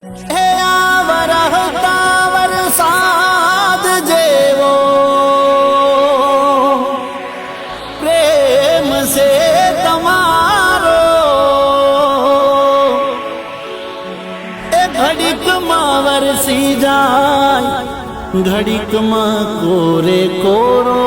હે આ વરહતા વરસાદ જેવો પ્રેમ છે તમારો, એ ઘડીકમાં વરસી જાય, ઘડીકમાં કોરે કોરો.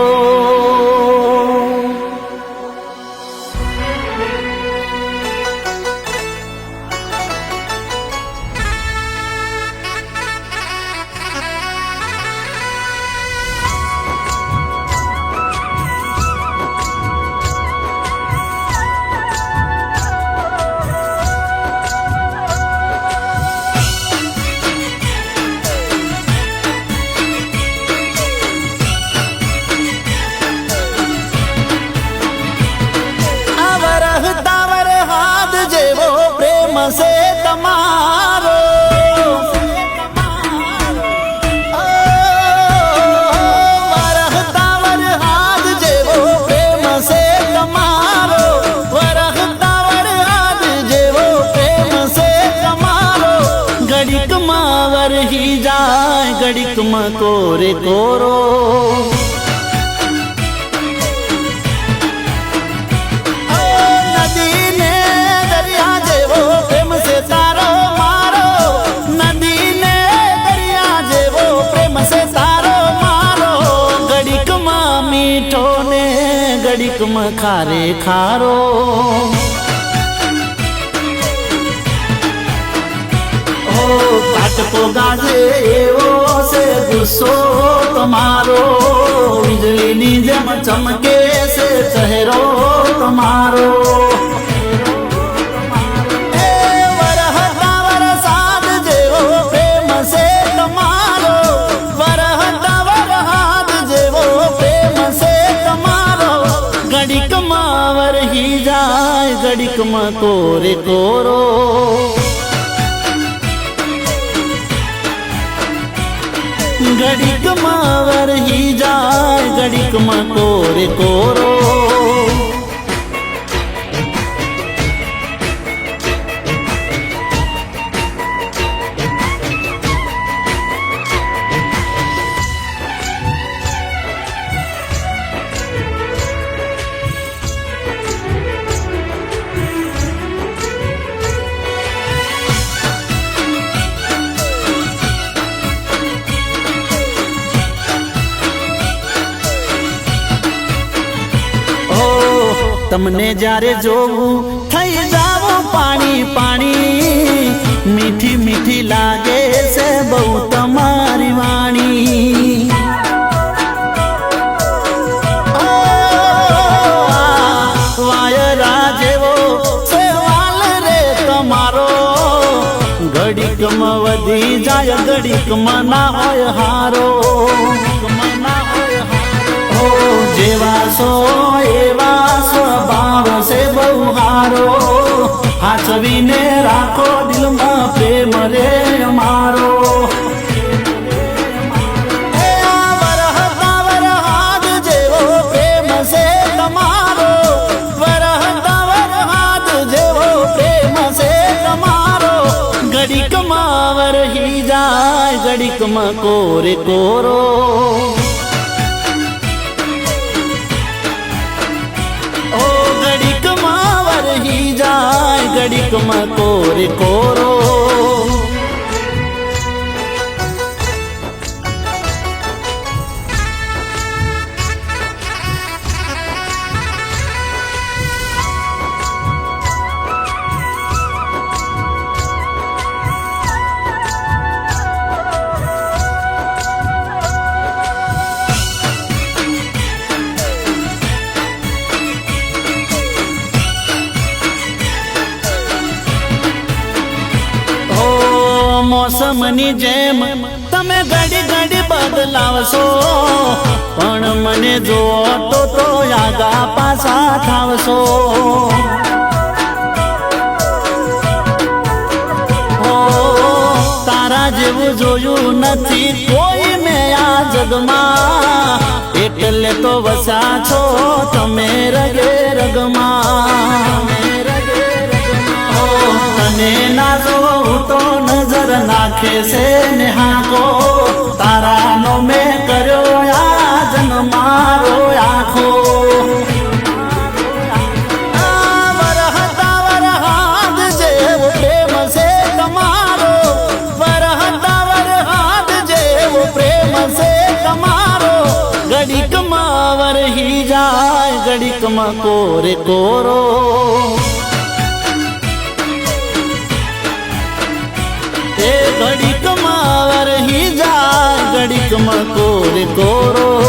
से तमारो वरहता वरहाद जेवो प्रेम से तमारो, वरहता वरहाद जेवो प्रेम से तमारो. घड़ीक में वरही जाए, घड़ीक में कोरे कोरो. घड़ीक में खारे खारो. ओ काटको गाजे एवो से गुस्सो तुम्हारो, बिजली नी जेम चमके से चेहरो तुम्हारो. वरहता वरसाद जेवो प्रेम से तुम्हारो, वरहता वरहाद जेवो प्रेम से तुम्हारो. घड़ीक में वरही जाए, घड़ीक में कोरे कोरो. घड़ीक में वरही जाए, घड़ीक में कोरे कोरो. તમને જ્યારે જોવું થઈ જાવું પાણી પાણી, મીઠી મીઠી લાગે છે બહુ તમારી વાણી. વાયરા જેવો સેવાલ રે તમારો, ઘડીકમાં વધી જાય, ઘડીકમાં ના હોય હારો. જેવા સો એવા સ્વભાવ છે બહુ હારો, હાચવીને રાખો દિલમાં પ્રેમ રે અમારો. વરહતા વરહાદ જેવો પ્રેમ છે તમારો, વરહતા વરહાદ જેવો પ્રેમ છે તમારો. ઘડીકમાં વરહી જાય, ઘડીકમાં કોરે કોરો. घड़ीक में कोरे कोरो. મોસમની જેમ તમે ઘડી ઘડી બદલાવશો, પણ મને જો તો આગા પાછા થાવશો. તારા જેવું જોયું નથી કોઈ મેં આ જગમાં, એટલે તો વસા છો તમે રગે રગમાં. મને ના જોઉં તો નજર નાખે છે ને હાકો તારાનો મેં કર્યો આજ મારો આખો વરહતા વરહાદ જેવો પ્રેમ છે તમારો વરહતા વરહાદ જેવો પ્રેમ છે તમારો ઘડીકમાં વરહી જાય ઘડીકમાં કોરે કોરો એ ઘડીકમાં વરહી જાય ઘડીકમાં કોરે કોરો